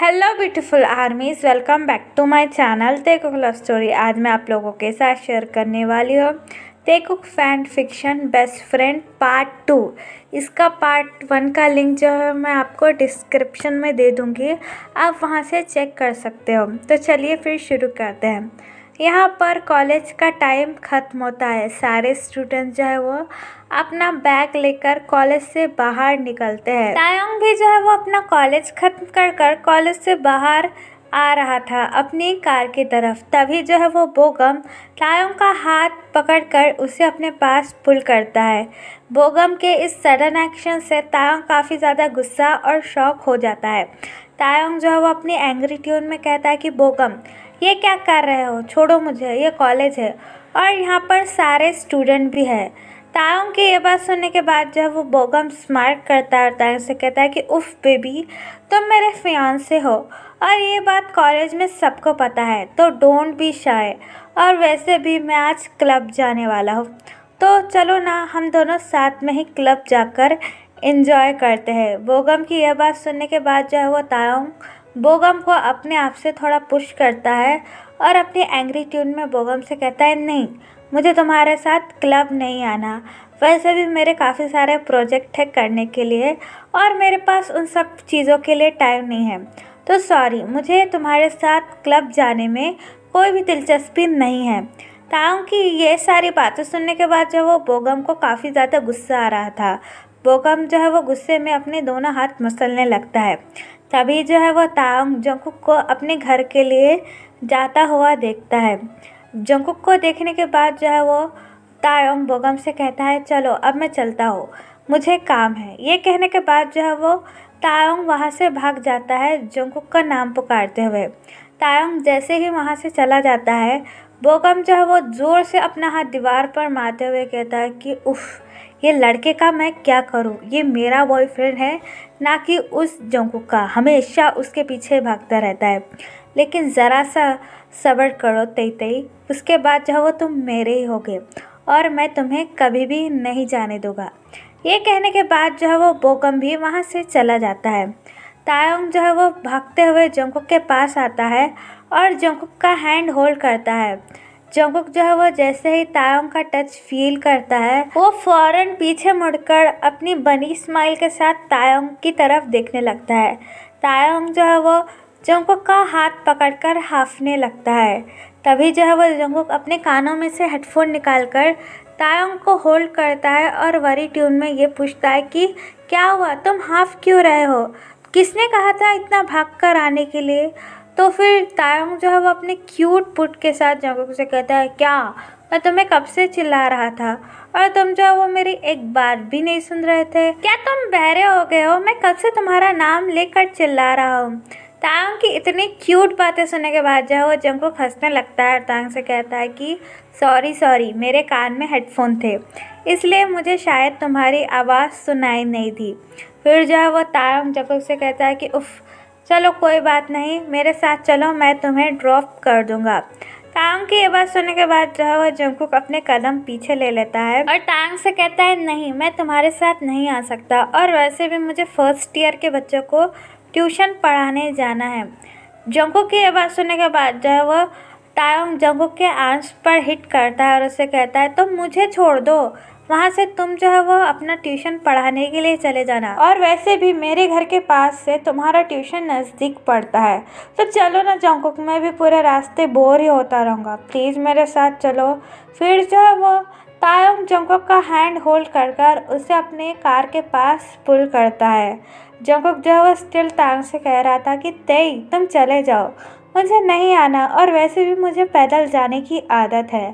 Hello beautiful armies, welcome back to my channel Taekook love story. आज मैं आप लोगों के साथ शेयर करने वाली हूँ Taekook fan fiction best friend part 2। इसका पार्ट 1 का लिंक जो है मैं आपको डिस्क्रिप्शन में दे दूँगी, आप वहाँ से चेक कर सकते हो। तो चलिए फिर शुरू करते हैं। यहाँ पर कॉलेज का टाइम ख़त्म होता है। सारे स्टूडेंट जो है वो अपना बैग लेकर कॉलेज से बाहर निकलते हैं। तायोंग भी जो है वो अपना कॉलेज ख़त्म कर कॉलेज से बाहर आ रहा था अपनी कार की तरफ। तभी जो है वो बोगम तायोंग का हाथ पकड़कर उसे अपने पास पुल करता है। बोगम के इस सडन एक्शन से तायोंग काफ़ी ज़्यादा गुस्सा और शॉक हो जाता है। तायोंग जो है वो अपनी एंग्री ट्यून में कहता है कि बोगम, ये क्या कर रहे हो, छोड़ो मुझे, ये कॉलेज है और यहाँ पर सारे स्टूडेंट भी है। तायोंग की ये बात सुनने के बाद जब वो बोगम स्मार्ट करता है और तायोंग से कहता है कि उफ़ बेबी, तुम मेरे फियांसे हो और ये बात कॉलेज में सबको पता है, तो डोंट बी शाय। और वैसे भी मैं आज क्लब जाने वाला हूँ, तो चलो ना हम दोनों साथ में ही क्लब जाकर एंजॉय करते हैं। बोगम की यह बात सुनने के बाद जो है वो तायोंग बोगम को अपने आप से थोड़ा पुश करता है और अपनी एंग्री ट्यून में बोगम से कहता है, नहीं, मुझे तुम्हारे साथ क्लब नहीं आना। वैसे भी मेरे काफ़ी सारे प्रोजेक्ट है करने के लिए और मेरे पास उन सब चीज़ों के लिए टाइम नहीं है, तो सॉरी, मुझे तुम्हारे साथ क्लब जाने में कोई भी दिलचस्पी नहीं है। तायोंग की ये सारी बातें सुनने के बाद जो वो बोगम को काफ़ी ज़्यादा गुस्सा आ रहा था। बोगम जो है वो गुस्से में अपने दोनों हाथ मसलने लगता है। तभी जो है वो तायोंग जंगकुक को अपने घर के लिए जाता हुआ देखता है। जंगकुक को देखने के बाद जो है वो तायोंग बोगम से कहता है, चलो अब मैं चलता हूँ, मुझे काम है। ये कहने के बाद जो है वो तायोंग वहाँ से भाग जाता है जंगकुक का नाम पुकारते हुए। तायोंग जैसे ही वहाँ से चला जाता है, बोगम जो है वो ज़ोर से अपना हाथ दीवार पर मारते हुए कहता है कि उफ़, ये लड़के का मैं क्या करूं, ये मेरा बॉयफ्रेंड है ना कि उस जंगकुक का, हमेशा उसके पीछे भागता रहता है। लेकिन ज़रा सा सब्र करो तेई तेई, उसके बाद जो है वो तुम मेरे ही होगे और मैं तुम्हें कभी भी नहीं जाने दूंगा। ये कहने के बाद जो है वो बोगम भी वहाँ से चला जाता है। तायोंग जो है वो भागते हुए जंगकुक के पास आता है और जंगकुक का हैंड होल्ड करता है। जंगकुक जो है वो जैसे ही तायोंग का टच फील करता है, वो फौरन पीछे मुड़कर अपनी बनी स्माइल के साथ तायोंग की तरफ देखने लगता है। तायोंग जो है वो जंगकुक का हाथ पकड़कर हांफने लगता है। तभी जो है वो जंगकुक अपने कानों में से हेडफोन निकालकर तायोंग को होल्ड करता है और वरी ट्यून में ये पूछता है कि क्या हुआ, तुम हाफ क्यों रहे हो, किसने कहा था इतना भाग कर आने के लिए। तो फिर तायोंग जो है वो अपने क्यूट पुट के साथ जंगकुक से कहता है, क्या मैं तुम्हें कब से चिल्ला रहा था और तुम जो है वो मेरी एक बात भी नहीं सुन रहे थे, क्या तुम बहरे हो गए हो, मैं कब से तुम्हारा नाम लेकर चिल्ला रहा हूँ। तायोंग की इतनी क्यूट बातें सुनने के बाद जो है वो जंगकुक हंसने लगता है और तायोंग से कहता है कि सॉरी, मेरे कान में हेडफोन थे, इसलिए मुझे शायद तुम्हारी आवाज़ सुनाई नहीं दी। फिर जो है वो तायोंग जंगकुक से कहता है कि उफ़, चलो कोई बात नहीं, मेरे साथ चलो, मैं तुम्हें ड्रॉप कर दूंगा। तायोंग की ये बात सुनने के बाद जो है वो जंगकुक अपने कदम पीछे ले लेता है और तायोंग से कहता है, नहीं, मैं तुम्हारे साथ नहीं आ सकता और वैसे भी मुझे फर्स्ट ईयर के बच्चों को ट्यूशन पढ़ाने जाना है। जंगकुक की ये बात सुनने के बाद जो है वो तायोंग जंगकुक के आर्म्स पर हिट करता है और उससे कहता है, तो मुझे छोड़ दो, वहाँ से तुम जो है वो अपना ट्यूशन पढ़ाने के लिए चले जाना और वैसे भी मेरे घर के पास से तुम्हारा ट्यूशन नज़दीक पड़ता है, तो चलो ना जंगकुक, मैं भी पूरे रास्ते बोर ही होता रहूँगा, प्लीज़ मेरे साथ चलो। फिर जो है वो तायोंग जंगकुक का हैंड होल्ड कर उसे अपने कार के पास पुल करता है। जंगकुक जो है वो स्टिल तायोंग से कह रहा था कि तेई, तुम चले जाओ, मुझे नहीं आना और वैसे भी मुझे पैदल जाने की आदत है।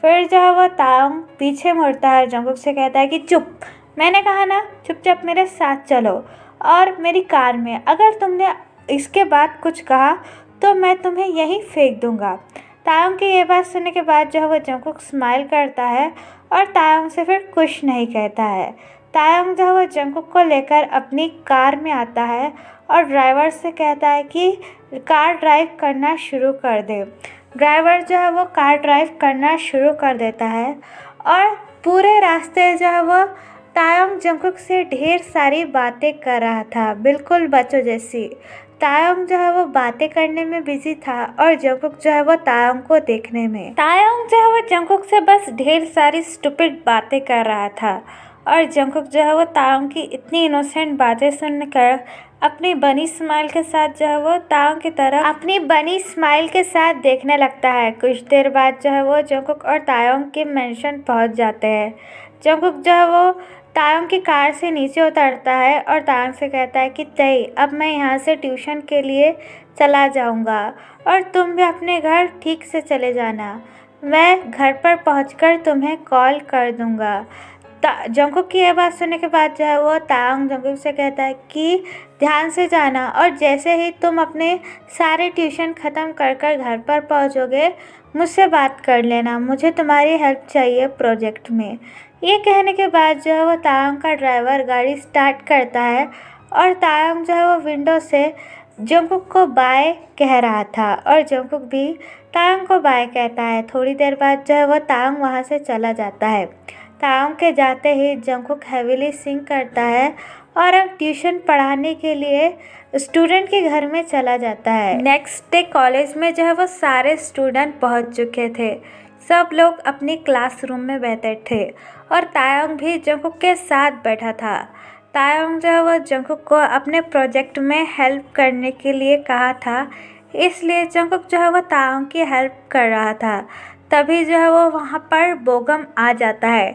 फिर जो है वो तायोंग पीछे मुड़ता है, जंगकुक से कहता है कि चुप, मैंने कहा ना, चुपचाप मेरे साथ चलो और मेरी कार में, अगर तुमने इसके बाद कुछ कहा तो मैं तुम्हें यहीं फेंक दूंगा। तायोंग की ये बात सुनने के बाद जो है वो जंगकुक स्माइल करता है और तायोंग से फिर कुछ नहीं कहता है। तायोंग जो है वो जंगकुक को लेकर अपनी कार में आता है और ड्राइवर से कहता है कि कार ड्राइव करना शुरू कर दे। ड्राइवर जो है वो कार ड्राइव करना शुरू कर देता है और पूरे रास्ते जो है वो तायोंग जंगकुक से ढेर सारी बातें कर रहा था, बिल्कुल बच्चों जैसी। तायोंग जो है वो बातें करने में बिजी था और जंगकुक जो है वो तायोंग को देखने में। तायोंग जो है वो जंगकुक से बस ढेर सारी स्टूपिड बातें कर रहा था और जंगकुक जो है वो तायोंग की इतनी इनोसेंट बातें सुनकर अपनी बनी स्माइल के साथ जो है वो तायोंग की तरफ अपनी बनी स्माइल के साथ देखने लगता है। कुछ देर बाद जो है वो जंगकुक और तायोंग के मेंशन पहुंच जाते हैं। जंगकुक जो है वो तायोंग की कार से नीचे उतरता है और तायोंग से कहता है कि तई अब मैं यहाँ से ट्यूशन के लिए चला जाऊँगा और तुम भी अपने घर ठीक से चले जाना। मैं घर पर पहुँचकर तुम्हें कॉल कर दूँगा। जंगकुक की यह बात सुनने के बाद जो है वो तायोंग जंगकुक से कहता है कि ध्यान से जाना और जैसे ही तुम अपने सारे ट्यूशन ख़त्म कर कर घर पर पहुँचोगे मुझसे बात कर लेना, मुझे तुम्हारी हेल्प चाहिए प्रोजेक्ट में। ये कहने के बाद जो है वो तायोंग का ड्राइवर गाड़ी स्टार्ट करता है और तायोंग जो है वो विंडो से जंगकुक को बाय कह रहा था और जंगकुक भी तायोंग को बाय कहता है। थोड़ी देर बाद जो है वो तायोंग वहाँ से चला जाता है। तायोंग के जाते ही जंगकुक हैवीली सिंग करता है और अब ट्यूशन पढ़ाने के लिए स्टूडेंट के घर में चला जाता है। नेक्स्ट डे कॉलेज में जो है वो सारे स्टूडेंट पहुंच चुके थे। सब लोग अपनी क्लासरूम में बैठे थे और तायोंग भी जंगकुक के साथ बैठा था। तायोंग जो है वो जंगकुक को अपने प्रोजेक्ट में हेल्प करने के लिए कहा था, इसलिए जंगकुक जो है वो तायोंग की हेल्प कर रहा था। तभी जो है वो वहाँ पर बोगम आ जाता है।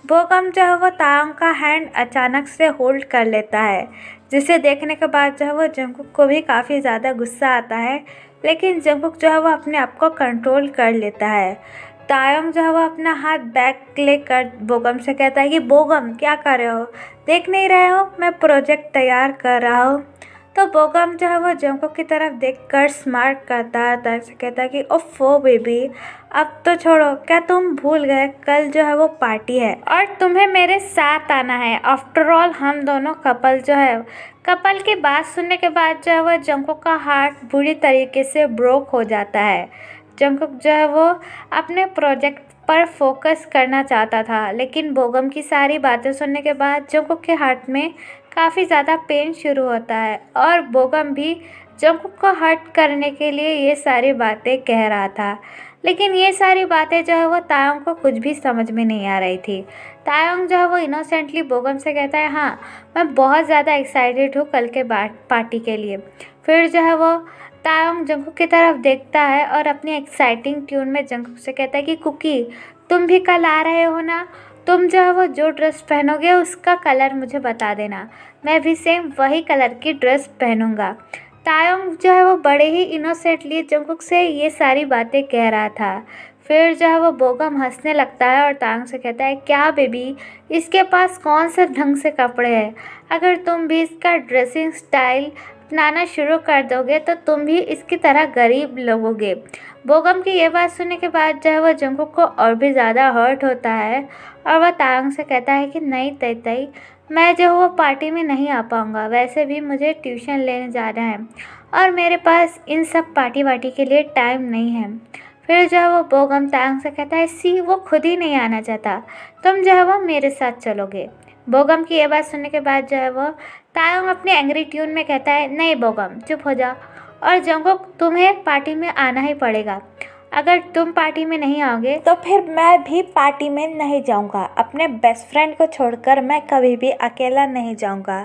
बोगम जो है वो तायोंग का हैंड अचानक से होल्ड कर लेता है, जिसे देखने के बाद जो है वो जंगकुक को भी काफ़ी ज़्यादा गुस्सा आता है, लेकिन जंगकुक जो है वो अपने आप को कंट्रोल कर लेता है। तायोंग जो है वो अपना हाथ बैक लेकर बोगम से कहता है कि बोगम क्या कर रहे हो, देख नहीं रहे हो मैं प्रोजेक्ट तैयार कर रहा हूँ। तो बोगम जो है वो जंगकुक की तरफ देखकर स्मार्ट करता है, तायोंग से कहता है कि ओफो बेबी अब तो छोड़ो, क्या तुम भूल गए कल जो है वो पार्टी है और तुम्हें मेरे साथ आना है। आफ्टर ऑल हम दोनों कपल जो है। कपल की बात सुनने के बाद जो है वो जंगकुक का हार्ट बुरी तरीके से ब्रोक हो जाता है। जंगकुक जो है वो अपने प्रोजेक्ट पर फोकस करना चाहता था, लेकिन बोगम की सारी बातें सुनने के बाद जंगकुक के हार्ट में काफ़ी ज़्यादा पेन शुरू होता है और बोगम भी जंगकुक को हर्ट करने के लिए ये सारी बातें कह रहा था। लेकिन ये सारी बातें जो है वो तायोंग को कुछ भी समझ में नहीं आ रही थी। तायोंग जो है वो इनोसेंटली बोगम से कहता है, हाँ मैं बहुत ज़्यादा एक्साइटेड हूँ कल के पार्टी के लिए। फिर जो है वो तायोंग जंगकुक की तरफ देखता है और अपनी एक्साइटिंग ट्यून में जंगकुक से कहता है कि कुकी तुम भी कल आ रहे हो ना, तुम जो है वो जो ड्रेस पहनोगे उसका कलर मुझे बता देना, मैं भी सेम वही कलर की ड्रेस पहनूंगा। तायोंग जो है वो बड़े ही इनोसेंटली जंगकुक से ये सारी बातें कह रहा था। फिर जो है वो बोगम हंसने लगता है और तायोंग से कहता है, क्या बेबी इसके पास कौन से ढंग से कपड़े हैं, अगर तुम भी इसका ड्रेसिंग स्टाइल अपनाना शुरू कर दोगे तो तुम भी इसकी तरह गरीब लगोगे। बोगम की ये बात सुनने के बाद जो है वो जंगकुक को और भी ज़्यादा हर्ट होता है और वह तायोंग से कहता है कि नहीं तई मैं जो वो पार्टी में नहीं आ पाऊँगा, वैसे भी मुझे ट्यूशन लेने जाना है और मेरे पास इन सब पार्टी वार्टी के लिए टाइम नहीं है। फिर जो है वो बोगम तायोंग से कहता है, सी वो खुद ही नहीं आना चाहता, तुम जो है वो मेरे साथ चलोगे। बोगम की ये बात सुनने के बाद जो है वो तायोंग अपनी एंग्री ट्यून में कहता है, नहीं बोगम चुप हो जा और जंगकुक तुम्हें पार्टी में आना ही पड़ेगा, अगर तुम पार्टी में नहीं आओगे तो फिर मैं भी पार्टी में नहीं जाऊंगा, अपने बेस्ट फ्रेंड को छोड़कर मैं कभी भी अकेला नहीं जाऊंगा।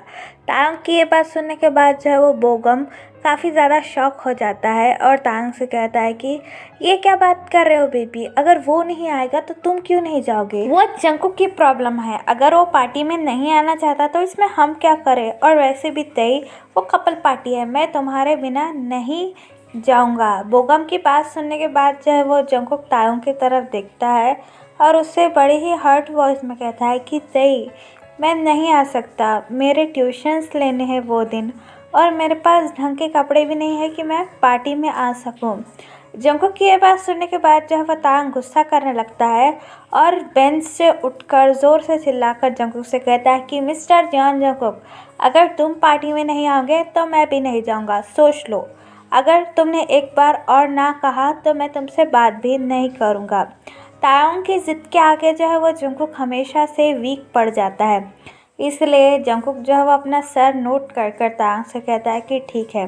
तायोंग की ये बात सुनने के बाद जो है वो बोगम काफ़ी ज़्यादा शॉक हो जाता है और तायोंग से कहता है कि ये क्या बात कर रहे हो बेबी, अगर वो नहीं आएगा तो तुम क्यों नहीं जाओगे, वो जंगकुक की प्रॉब्लम है, अगर वो पार्टी में नहीं आना चाहता तो इसमें हम क्या करें, और वैसे भी तई वो कपल पार्टी है, मैं तुम्हारे बिना नहीं जाऊंगा। बोगम की बात सुनने के बाद जो है वो जंगकुक तायोंग की तरफ देखता है और उससे बड़ी ही हर्ट वॉइस में कहता है कि तई मैं नहीं आ सकता, मेरे ट्यूशन्स लेने हैं वो दिन और मेरे पास ढंग के कपड़े भी नहीं है कि मैं पार्टी में आ सकूं। जंगकुक की ये बात सुनने के बाद जो है वो तायोंग गुस्सा करने लगता है और बेंच से उठकर ज़ोर से चिल्लाकर जंगकुक से कहता है कि मिस्टर जॉन जंगकुक, अगर तुम पार्टी में नहीं आओगे तो मैं भी नहीं जाऊंगा, सोच लो, अगर तुमने एक बार और ना कहा तो मैं तुमसे बात भी नहीं करूँगा। तायोंग की ज़िद के आगे जो है वो जंगकुक हमेशा से वीक पड़ जाता है, इसलिए जंगकुक जो है वो अपना सर नोट कर कर तायोंग से कहता है कि ठीक है,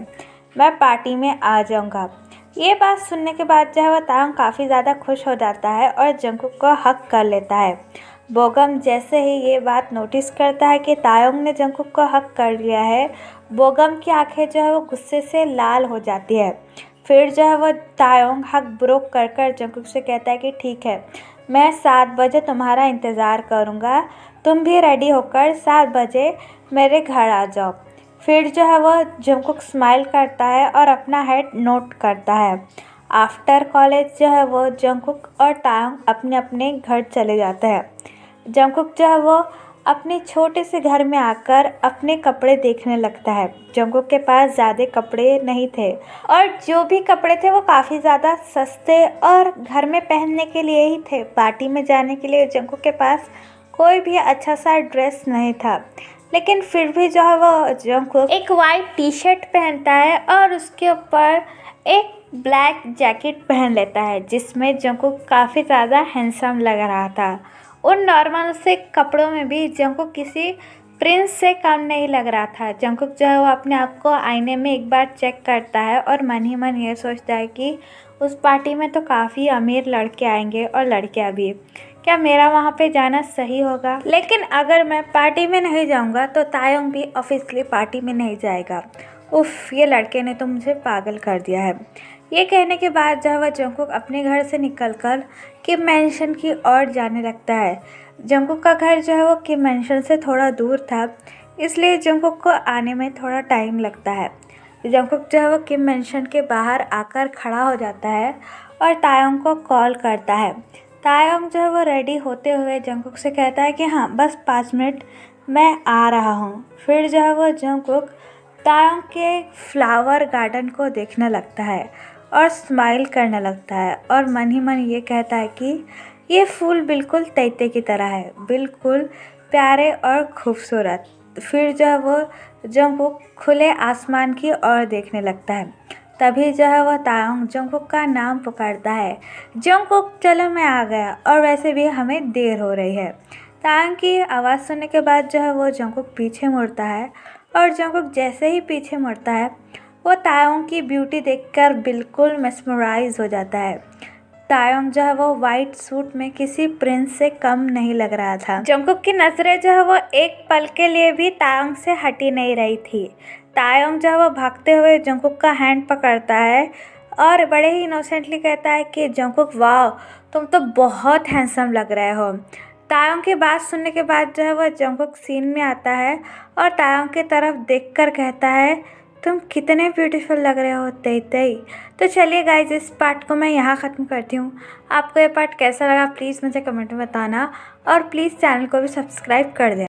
मैं पार्टी में आ जाऊँगा। ये बात सुनने के बाद जो है वो तायंग काफ़ी ज़्यादा खुश हो जाता है और जंगकुक को हक कर लेता है। बोगम जैसे ही ये बात नोटिस करता है कि तायंग ने जंगकुक को हक कर लिया है, बोगम की आंखें जो है वो गुस्से से लाल हो जाती है। फिर जो है वो तायंग हक ब्रोक कर कर जंगकुक से कहता है कि ठीक है, मैं 7 बजे तुम्हारा इंतज़ार करूँगा, तुम भी रेडी होकर 7 बजे मेरे घर आ जाओ। फिर जो है वो जंगकुक स्माइल करता है और अपना हेड नोट करता है। आफ्टर कॉलेज जो है वो जंगकुक और तायंग अपने अपने घर चले जाते हैं। जंगकुक जो है वो अपने छोटे से घर में आकर अपने कपड़े देखने लगता है। जंगकुक के पास ज़्यादा कपड़े नहीं थे और जो भी कपड़े थे वो काफ़ी ज़्यादा सस्ते और घर में पहनने के लिए ही थे। पार्टी में जाने के लिए जंगकुक के पास कोई भी अच्छा सा ड्रेस नहीं था, लेकिन फिर भी जो है वो जंगकुक एक वाइट टी शर्ट पहनता है और उसके ऊपर एक ब्लैक जैकेट पहन लेता है, जिसमें जंगकुक काफ़ी ज़्यादा हैंडसम लग रहा था। उन नॉर्मल से कपड़ों में भी जंगकुक किसी प्रिंस से कम नहीं लग रहा था। जंगकुक जो है वो अपने आप को आईने में एक बार चेक करता है और मन ही मन ये सोचता है कि उस पार्टी में तो काफ़ी अमीर लड़के आएंगे और लड़कियां भी, क्या मेरा वहाँ पे जाना सही होगा? लेकिन अगर मैं पार्टी में नहीं जाऊँगा तो तायंग भी ऑफिशियली पार्टी में नहीं जाएगा। उफ़, ये लड़के ने तो मुझे पागल कर दिया है। ये कहने के बाद जो है वह जंगकुक अपने घर से निकलकर किम मैंशन की ओर जाने लगता है। जंगकुक का घर जो है वो किम मैंशन से थोड़ा दूर था, इसलिए जंगकुक को आने में थोड़ा टाइम लगता है। जंगकुक जो है वो किम मैंशन के बाहर आकर खड़ा हो जाता है और तायंग को कॉल करता है। तायंग जो है वो रेडी होते हुए जंगकुक से कहता है कि हाँ, बस 5 मिनट, मैं आ रहा हूँ। फिर जो है वो जंगकुक तायंग के फ्लावर गार्डन को देखने लगता है और स्माइल करने लगता है और मन ही मन ये कहता है कि ये फूल बिल्कुल तैते की तरह है, बिल्कुल प्यारे और खूबसूरत। फिर जो है वो जंगकुक खुले आसमान की ओर देखने लगता है। तभी जो है वह तायंग जंगकुक का नाम पुकारता है, जंगकुक चलो मैं आ गया, और वैसे भी हमें देर हो रही है। तायंग की आवाज़ सुनने के बाद जो है वो जंगकुक पीछे मुड़ता है और जंगकुक जैसे ही पीछे मुड़ता है वो तायंग की ब्यूटी देखकर बिल्कुल मेस्मराइज हो जाता है। तायंग जो है वो वाइट सूट में किसी प्रिंस से कम नहीं लग रहा था। जंगकुक की नज़रें जो है वो एक पल के लिए भी तायंग से हटी नहीं रही थी। तायंग जो है वो भागते हुए जंगकुक का हैंड पकड़ता है और बड़े ही इनोसेंटली कहता है कि जंगकुक, वाह, तुम तो बहुत हैंडसम लग रहे हो। तायंग की बात सुनने के बाद जो है वो जंगकुक सीन में आता है और तायंग की तरफ देखकर कहता है, तुम कितने ब्यूटीफुल लग रहे हो तेई। तो चलिए गाइज, इस पार्ट को मैं यहाँ ख़त्म करती हूँ। आपको ये पार्ट कैसा लगा प्लीज़ मुझे कमेंट में बताना और प्लीज़ चैनल को भी सब्सक्राइब कर देना।